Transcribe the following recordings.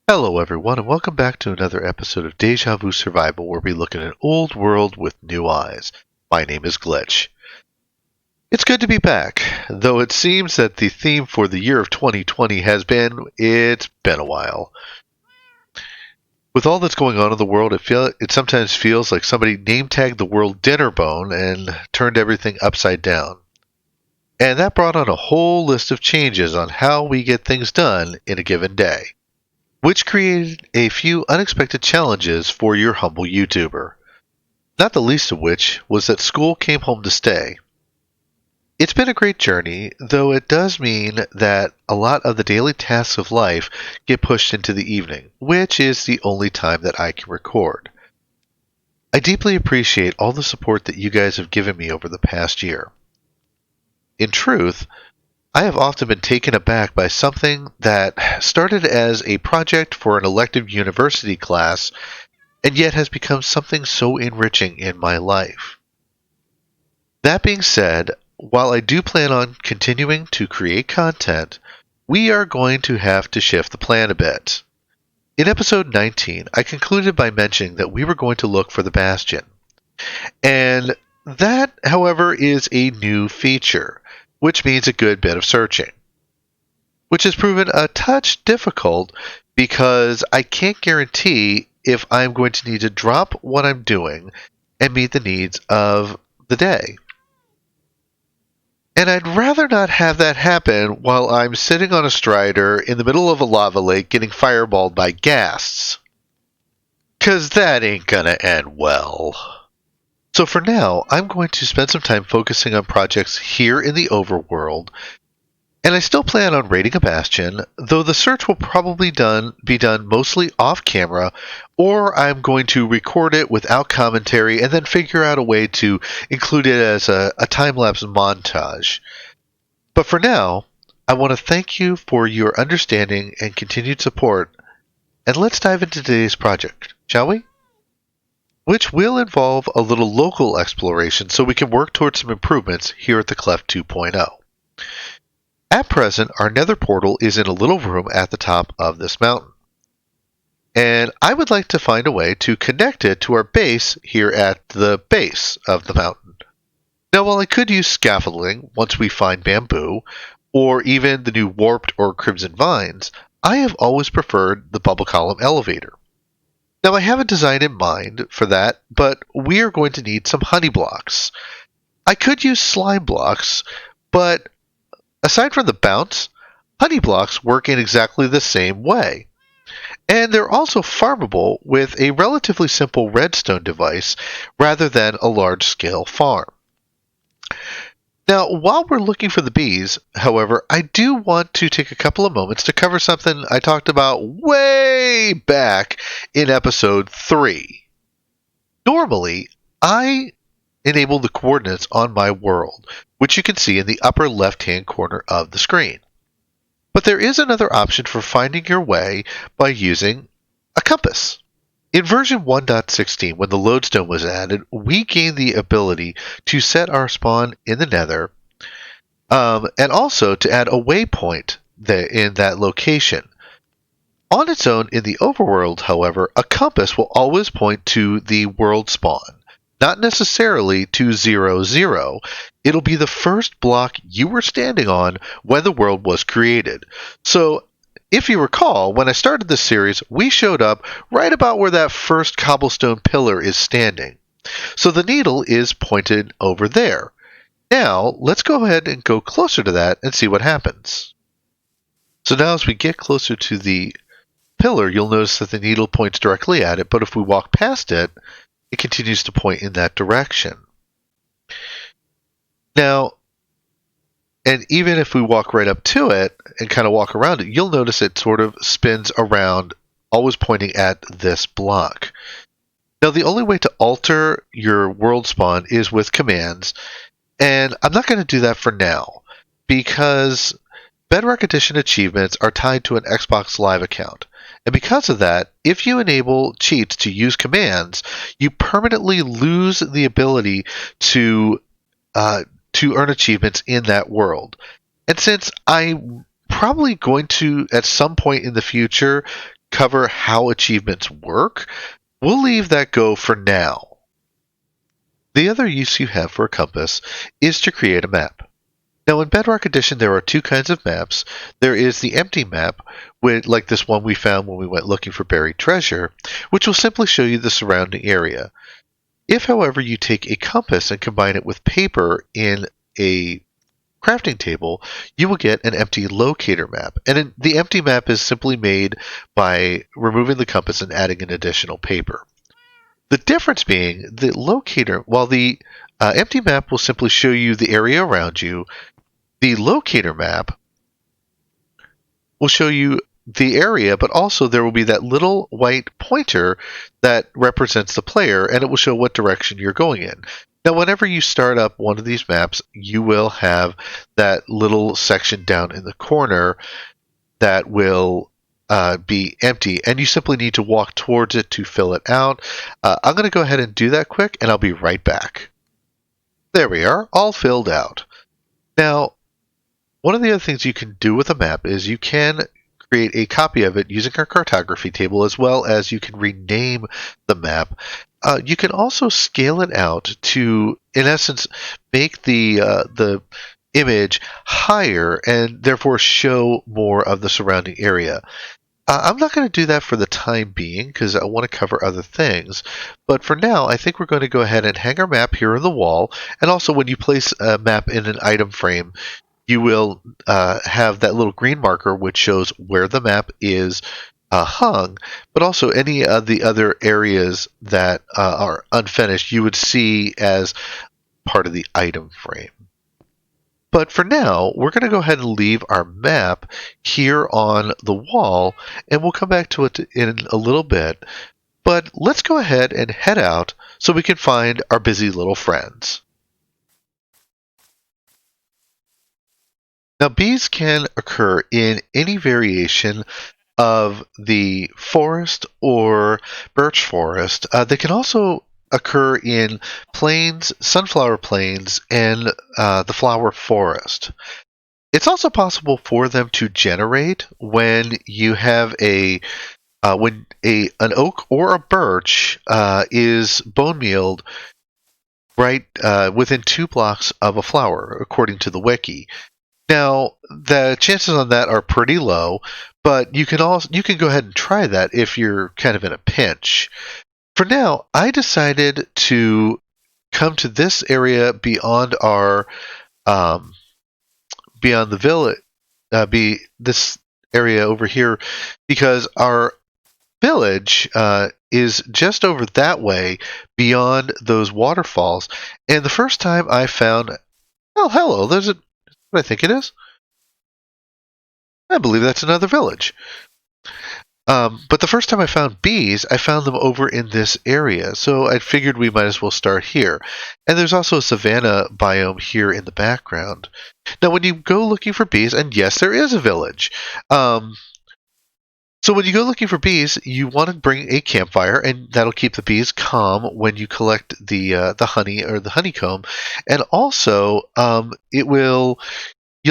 Hello everyone and welcome back to another episode of Deja Vu Survival where we look at an old world with new eyes. My name is Glitch. It's good to be back, though it seems that the theme for the year of 2020 has been, it's been a while. With all that's going on in the world, it sometimes feels like somebody name-tagged the world dinner bone and turned everything upside down. And that brought on a whole list of changes on how we get things done in a given day, which created a few unexpected challenges for your humble YouTuber, not the least of which was that school came home to stay. It's been a great journey, though it does mean that a lot of the daily tasks of life get pushed into the evening, which is the only time that I can record. I deeply appreciate all the support that you guys have given me over the past year. In truth, I have often been taken aback by something that started as a project for an elective university class and yet has become something so enriching in my life. That being said, while I do plan on continuing to create content, we are going to have to shift the plan a bit. In episode 19, I concluded by mentioning that we were going to look for the Bastion. And that, however, is a new feature, which means a good bit of searching, which has proven a touch difficult because I can't guarantee if I'm going to need to drop what I'm doing and meet the needs of the day. And I'd rather not have that happen while I'm sitting on a strider in the middle of a lava lake getting fireballed by ghasts. 'Cause that ain't gonna end well. So for now, I'm going to spend some time focusing on projects here in the overworld, and I still plan on raiding a bastion, though the search will probably be done mostly off camera, or I'm going to record it without commentary and then figure out a way to include it as a time-lapse montage. But for now, I want to thank you for your understanding and continued support, and let's dive into today's project, shall we? Which will involve a little local exploration so we can work towards some improvements here at the Cleft 2.0. At present, our Nether Portal is in a little room at the top of this mountain. And I would like to find a way to connect it to our base here at the base of the mountain. Now, while I could use scaffolding once we find bamboo, or even the new warped or crimson vines, I have always preferred the bubble column elevator. Now, I have a design in mind for that, but we are going to need some honey blocks. I could use slime blocks, but aside from the bounce, honey blocks work in exactly the same way. And they're also farmable with a relatively simple redstone device rather than a large-scale farm. Now, while we're looking for the bees, however, I do want to take a couple of moments to cover something I talked about way back in episode 3. Normally, I enable the coordinates on my world, which you can see in the upper left-hand corner of the screen. But there is another option for finding your way by using a compass. In version 1.16, when the lodestone was added, we gained the ability to set our spawn in the nether, and also to add a waypoint in that location. On its own, in the overworld, however, a compass will always point to the world spawn, not necessarily to 0, 0. It'll be the first block you were standing on when the world was created. So, if you recall, when I started this series, we showed up right about where that first cobblestone pillar is standing. So the needle is pointed over there. Now, let's go ahead and go closer to that and see what happens. So now as we get closer to the pillar, you'll notice that the needle points directly at it, but if we walk past it, it continues to point in that direction. Now, and even if we walk right up to it and kind of walk around it, you'll notice it sort of spins around, always pointing at this block. Now, the only way to alter your world spawn is with commands, and I'm not going to do that for now, because Bedrock Edition achievements are tied to an Xbox Live account. And because of that, if you enable cheats to use commands, you permanently lose the ability to earn achievements in that world. And since I'm probably going to, at some point in the future, cover how achievements work, we'll leave that go for now. The other use you have for a compass is to create a map. Now, in Bedrock Edition, there are two kinds of maps. There is the empty map, like this one we found when we went looking for buried treasure, which will simply show you the surrounding area. If, however, you take a compass and combine it with paper in a crafting table, you will get an empty locator map. And the empty map is simply made by removing the compass and adding an additional paper. The difference being the locator, while the empty map will simply show you the area around you, the locator map will show you the area, but also there will be that little white pointer that represents the player, and it will show what direction you're going in. Now, whenever you start up one of these maps, you will have that little section down in the corner that will be empty, and you simply need to walk towards it to fill it out. I'm going to go ahead and do that quick, and I'll be right back. There we are, all filled out. Now, one of the other things you can do with a map is you can create a copy of it using our cartography table, as well as you can rename the map. You can also scale it out to, in essence, make the image higher and therefore show more of the surrounding area. I'm not going to do that for the time being because I want to cover other things. But for now, I think we're going to go ahead and hang our map here on the wall. And also, when you place a map in an item frame, you will have that little green marker which shows where the map is hung, but also any of the other areas that are unfinished you would see as part of the item frame. But for now, we're going to go ahead and leave our map here on the wall, and we'll come back to it in a little bit. But let's go ahead and head out so we can find our busy little friends. Now, bees can occur in any variation of the forest or birch forest. They can also occur in plains, sunflower plains, and the flower forest. It's also possible for them to generate when you have an oak or a birch is bone mealed right within 2 blocks of a flower, according to the wiki. Now, the chances on that are pretty low, but you can go ahead and try that if you're kind of in a pinch. For now, I decided to come to this area beyond our beyond the village, this area over here, because our village is just over that way beyond those waterfalls. And the first time I found, oh, hello, there's what I think it is. I believe that's another village. But the first time I found bees, I found them over in this area, so I figured we might as well start here. And there's also a savanna biome here in the background. Now, when you go looking for bees, and yes, there is a village. So when you go looking for bees, you want to bring a campfire, and that'll keep the bees calm when you collect the honey or the honeycomb. And also, you'll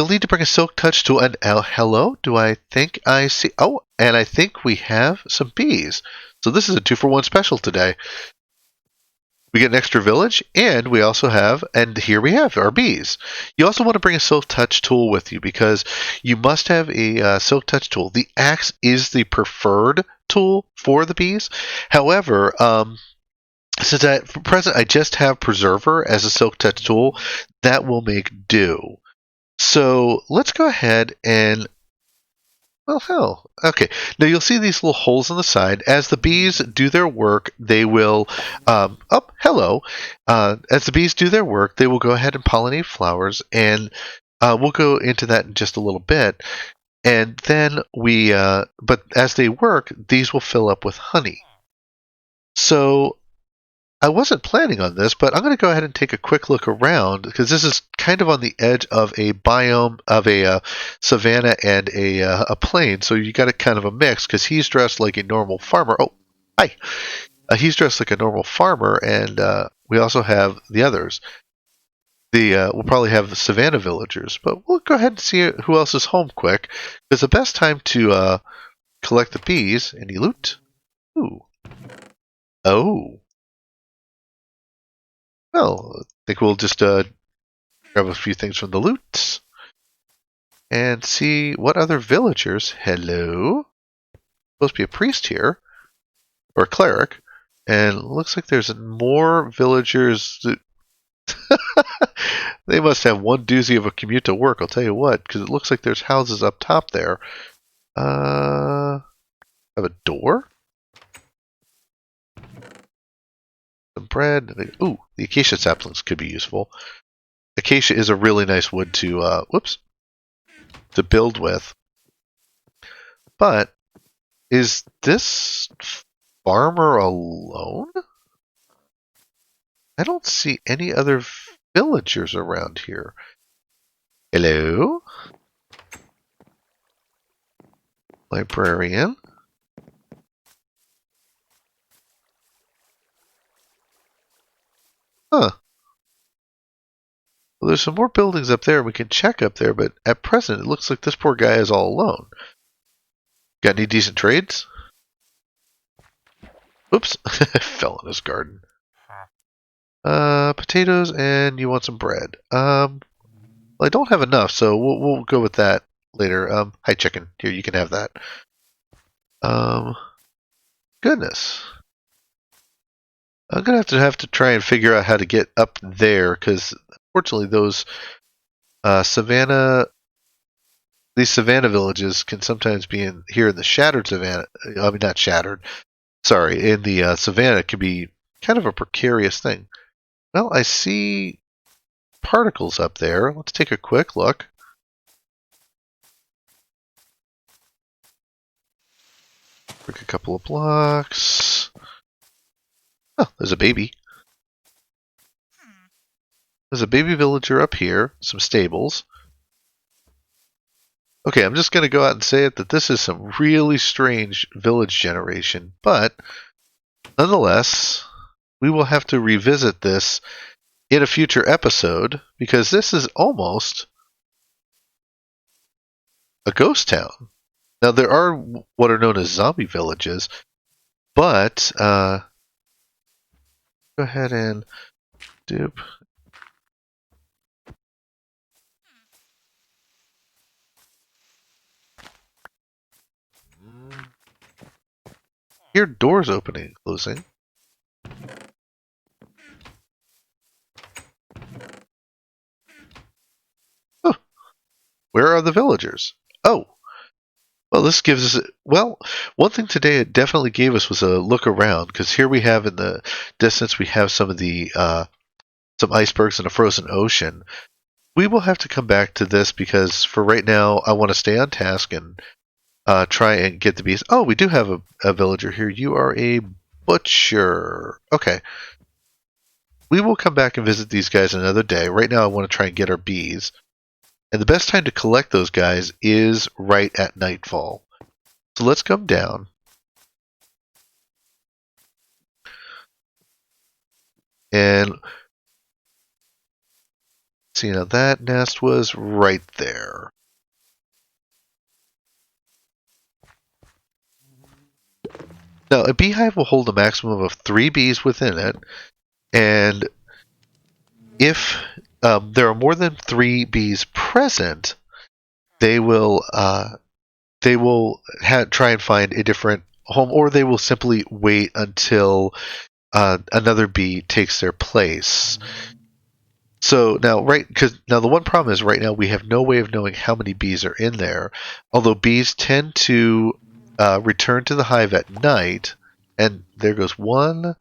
need to bring a silk touch tool. And hello, do I think I see? Oh, and I think we have some bees. So this is a 2-for-1 special today. We get an extra village, and we also have, and here we have our bees. You also want to bring a silk touch tool with you because you must have a silk touch tool. The axe is the preferred tool for the bees. However, since for present I just have preserver as a silk touch tool, that will make do. So let's go ahead and, well, hell, okay. Now you'll see these little holes on the side. As the bees do their work, they will, hello. As the bees do their work, they will go ahead and pollinate flowers, and we'll go into that in just a little bit. And then but as they work, these will fill up with honey. So I wasn't planning on this, but I'm going to go ahead and take a quick look around because this is kind of on the edge of a biome of a savanna and a plain. So you got a kind of a mix because he's dressed like a normal farmer. Oh, hi! He's dressed like a normal farmer, and we also have the others. We'll probably have the savanna villagers, but we'll go ahead and see who else is home quick because the best time to collect the bees. Any loot? Ooh. Oh. Well, I think we'll just grab a few things from the loot and see what other villagers. Hello. Supposed to be a priest here, or a cleric, and looks like there's more villagers. They must have one doozy of a commute to work. I'll tell you what, because it looks like there's houses up top there. Have a door. Some bread. Ooh, the acacia saplings could be useful. Acacia is a really nice wood to to build with. But is this farmer alone? I don't see any other villagers around here. Hello? Librarian? Huh. Well, there's some more buildings up there. We can check up there, but at present, it looks like this poor guy is all alone. Got any decent trades? Oops. Fell in his garden. Potatoes, and you want some bread. Well, I don't have enough, so we'll go with that later. Hi, chicken. Here, you can have that. Goodness. I'm gonna have to try and figure out how to get up there, because unfortunately those these savannah villages can sometimes be here in the shattered savannah. I mean, not shattered. Sorry, in the savannah, it can be kind of a precarious thing. Well, I see particles up there. Let's take a quick look. Break a couple of blocks. Oh, there's a baby. There's a baby villager up here. Some stables. Okay, I'm just going to go out and say it that this is some really strange village generation, but nonetheless, we will have to revisit this in a future episode because this is almost a ghost town. Now, there are what are known as zombie villages, but go ahead and dupe. Hear doors opening and closing. Oh, where are the villagers? Oh, well, this gives us. Well, one thing today it definitely gave us was a look around because here we have in the distance we have some of the some icebergs and a frozen ocean. We will have to come back to this because for right now I want to stay on task and try and get the bees. Oh, we do have a villager here. You are a butcher. Okay. We will come back and visit these guys another day. Right now I want to try and get our bees. And the best time to collect those guys is right at nightfall. So let's come down. And see, now that nest was right there. Now, a beehive will hold a maximum of 3 bees within it, and if there are more than 3 bees present, they will try and find a different home, or they will simply wait until another bee takes their place. So now, because now the one problem is right now we have no way of knowing how many bees are in there. Although bees tend to return to the hive at night, and there goes one,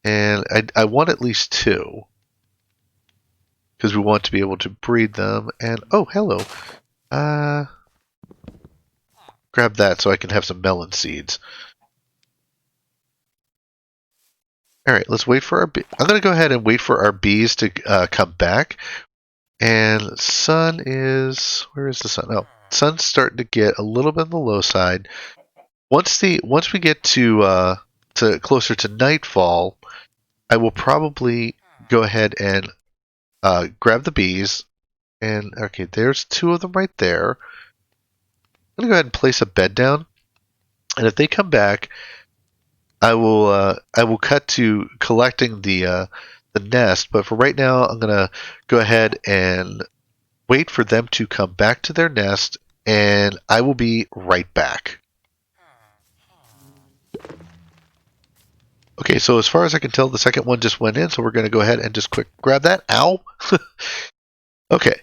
and I want at least 2 because we want to be able to breed them. And oh, hello, grab that so I can have some melon seeds. All right, let's wait for our. I'm going to go ahead and wait for our bees to come back. And sun is where is the sun? Oh, sun's starting to get a little bit on the low side. Once we get to closer to nightfall, I will probably go ahead and grab the bees. And okay, there's 2 of them right there. I'm gonna go ahead and place a bed down. And if they come back, I will cut to collecting the nest. But for right now, I'm gonna go ahead and wait for them to come back to their nest, and I will be right back. Okay, so as far as I can tell, the second one just went in, so we're going to go ahead and just quick grab that. Ow! Okay.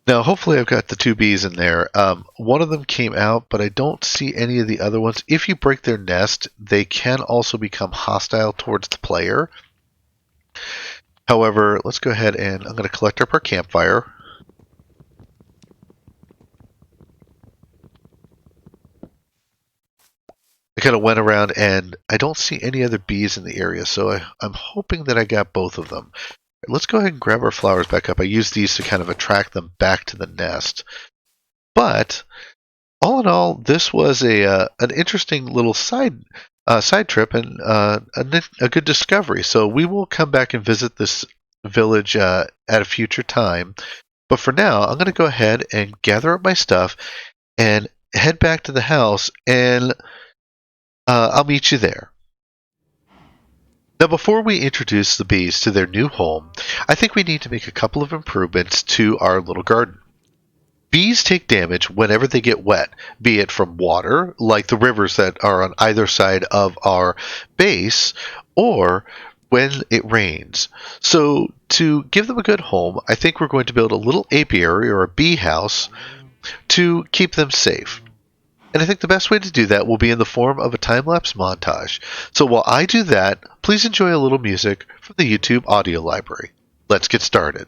Now, hopefully I've got the two bees in there. One of them came out, but I don't see any of the other ones. If you break their nest, they can also become hostile towards the player. However, let's go ahead and I'm going to collect up our campfire. I kind of went around and I don't see any other bees in the area, so I'm hoping that I got both of them. Let's go ahead and grab our flowers back up. I use these to kind of attract them back to the nest. But all in all, this was an interesting little side trip and a good discovery. So we will come back and visit this village at a future time. But for now, I'm going to go ahead and gather up my stuff and head back to the house, and I'll meet you there. Now, before we introduce the bees to their new home, I think we need to make a couple of improvements to our little garden. Bees take damage whenever they get wet, be it from water, like the rivers that are on either side of our base, or when it rains. So, to give them a good home, I think we're going to build a little apiary or a bee house to keep them safe. And I think the best way to do that will be in the form of a time-lapse montage. So while I do that, please enjoy a little music from the YouTube audio library. Let's get started.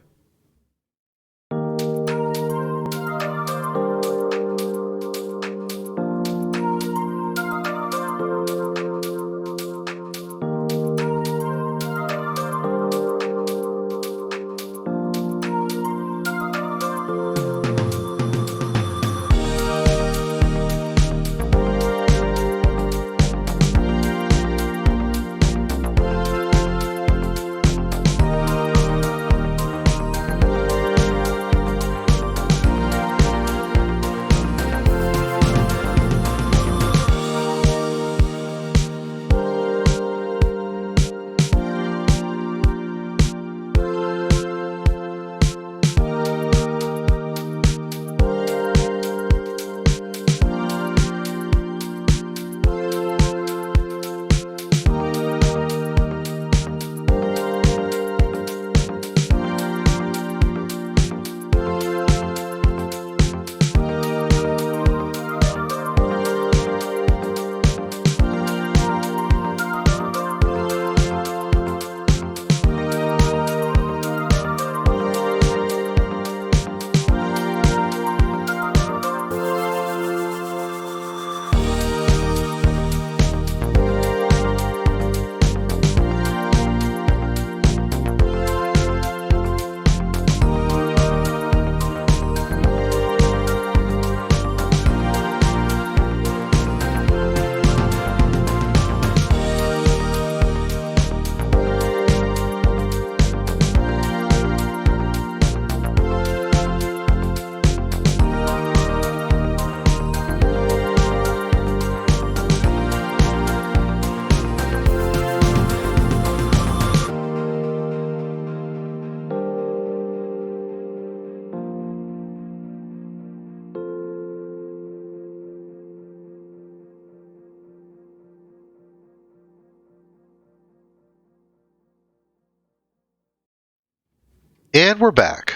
And we're back.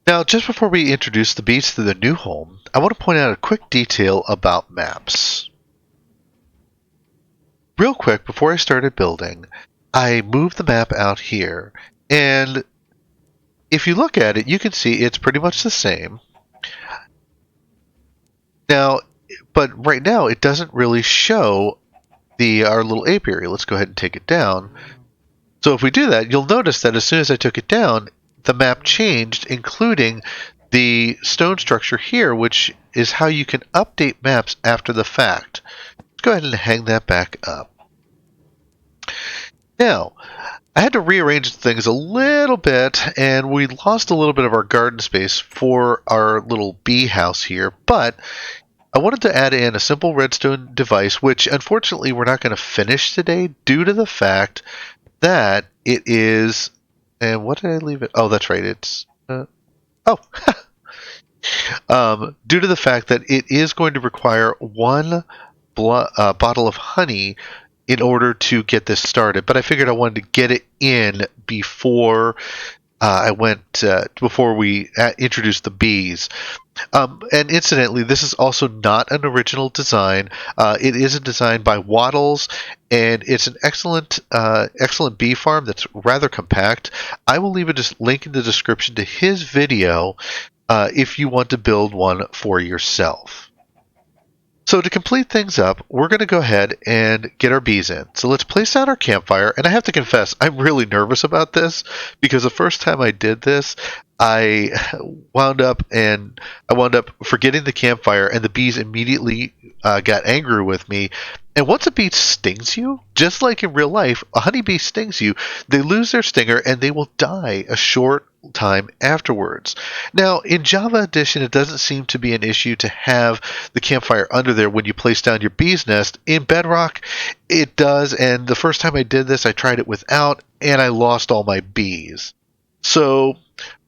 Now, just before we introduce the bees to the new home, I want to point out a quick detail about maps. Real quick, before I started building, I moved the map out here, and if you look at it, you can see it's pretty much the same. Now, but right now it doesn't really show our little apiary. Let's go ahead and take it down. So if we do that, you'll notice that as soon as I took it down, the map changed, including the stone structure here, which is how you can update maps after the fact. Let's go ahead and hang that back up. Now, I had to rearrange things a little bit, and we lost a little bit of our garden space for our little bee house here, but I wanted to add in a simple redstone device, which unfortunately we're not going to finish today due to the fact that it is. And what did I leave it? Oh, that's right. It's. Oh, due to the fact that it is going to require one bottle of honey in order to get this started. But I figured I wanted to get it in before before we introduced the bees. And incidentally, this is also not an original design. It is a design by Waddles, and it's an excellent bee farm that's rather compact. I will leave a link in the description to his video if you want to build one for yourself. So to complete things up, we're going to go ahead and get our bees in. So let's place down our campfire. And I have to confess, I'm really nervous about this because the first time I did this, I wound up forgetting the campfire, and the bees immediately got angry with me. And once a bee stings you, just like in real life, a honeybee stings you, they lose their stinger and they will die a short time afterwards. Now, in Java Edition, it doesn't seem to be an issue to have the campfire under there when you place down your bee's nest. In Bedrock, it does, and the first time I did this, I tried it without, and I lost all my bees. So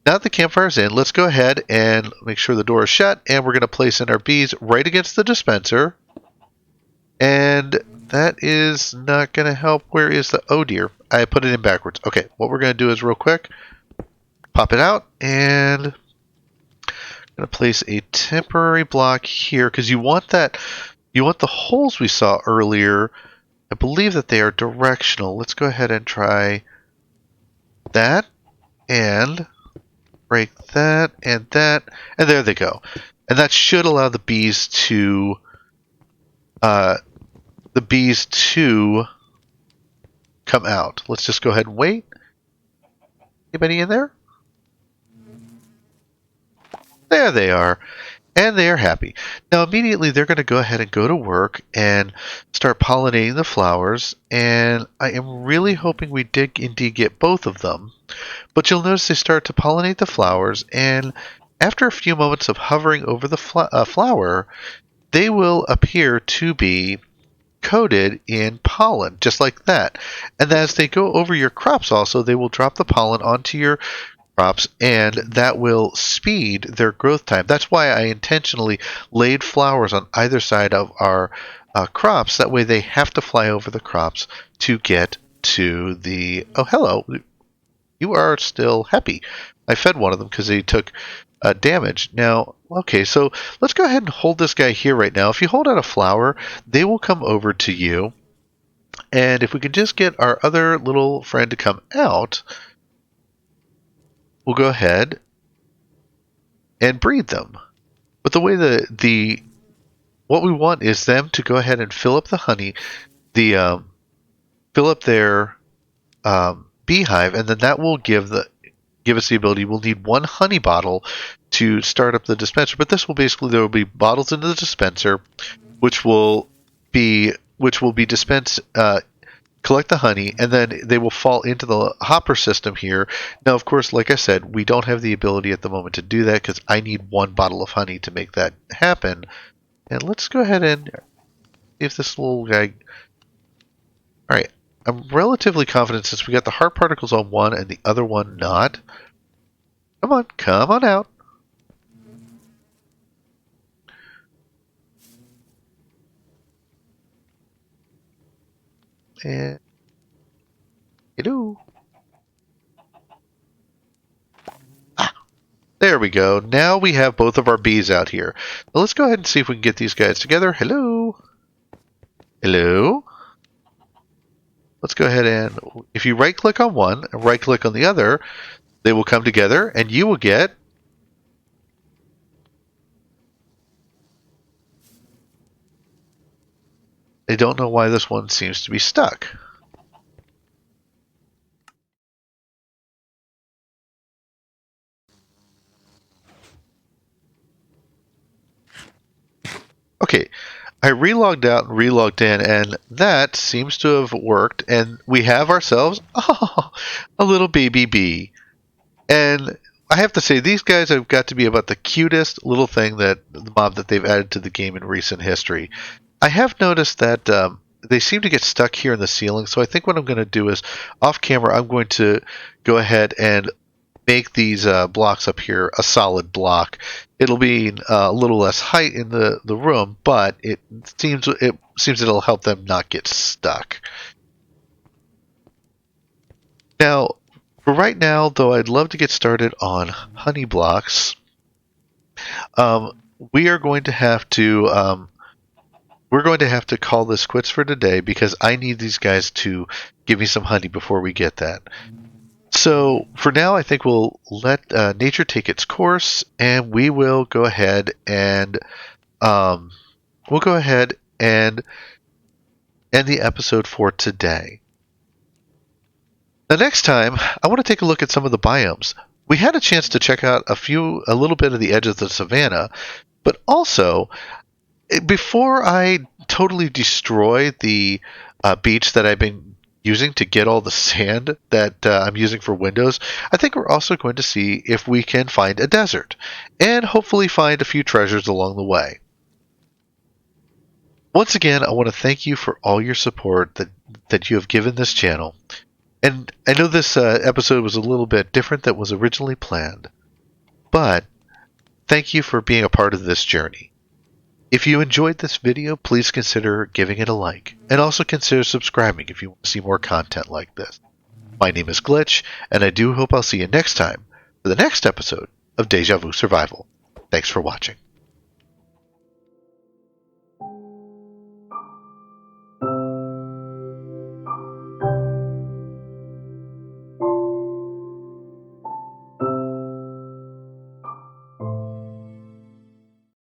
now that the campfire's in, let's go ahead and make sure the door is shut, and we're going to place in our bees right against the dispenser. And that is not going to help. Where is the... Oh dear, I put it in backwards. Okay, what we're going to do is real quick, pop it out, and I'm going to place a temporary block here because you want the holes we saw earlier. I believe that they are directional. Let's go ahead and try that, and break that, and there they go. And that should allow the bees to come out. Let's just go ahead and wait. Anybody in there? There they are. And they are happy. Now immediately they're going to go ahead and go to work and start pollinating the flowers. And I am really hoping we did indeed get both of them. But you'll notice they start to pollinate the flowers. And after a few moments of hovering over the flower, they will appear to be coated in pollen, just like that. And as they go over your crops also, they will drop the pollen onto your crops, and that will speed their growth time. That's why I intentionally laid flowers on either side of our crops. That way they have to fly over the crops to get to the... Oh, hello. You are still happy. I fed one of them because they took damage. Now, okay, so let's go ahead and hold this guy here right now. If you hold out a flower, they will come over to you. And if we could just get our other little friend to come out, we'll go ahead and breed them. But the way what we want is them to go ahead and fill up the honey, fill up their beehive, and then that will give us the ability. We'll need one honey bottle to start up the dispenser, but this will basically, there will be bottles into the dispenser, which will be dispensed, collect the honey, and then they will fall into the hopper system here. Now, of course, like I said, we don't have the ability at the moment to do that because I need one bottle of honey to make that happen. And let's go ahead and see if this little guy... Alright, I'm relatively confident since we got the heart particles on one and the other one not. Come on out. And hello. There we go. Now we have both of our bees out here. Now let's go ahead and see if we can get these guys together. Hello. Hello. Let's go ahead and, if you right click on one and right click on the other, they will come together and you will get I don't know why this one seems to be stuck. Okay, I relogged out and relogged in, and that seems to have worked, and we have ourselves a little baby bee. And I have to say, these guys have got to be about the cutest little thing that the mob that they've added to the game in recent history. I have noticed that they seem to get stuck here in the ceiling, so I think what I'm going to do is, off camera, I'm going to go ahead and make these blocks up here a solid block. It'll be a little less height in the room, but it seems it'll help them not get stuck. Now, for right now, though, I'd love to get started on honey blocks. We are going to have to we're going to have to call this quits for today because I need these guys to give me some honey before we get that. So for now, I think we'll let nature take its course, and we will go ahead and end the episode for today. The next time, I want to take a look at some of the biomes. We had a chance to check out a little bit of the edge of the savannah, but also, before I totally destroy the beach that I've been using to get all the sand that I'm using for windows, I think we're also going to see if we can find a desert, and hopefully find a few treasures along the way. Once again, I want to thank you for all your support that you have given this channel. And I know this episode was a little bit different than was originally planned, but thank you for being a part of this journey. If you enjoyed this video, please consider giving it a like, and also consider subscribing if you want to see more content like this. My name is Glitch, and I do hope I'll see you next time for the next episode of Deja Vu Survival. Thanks for watching.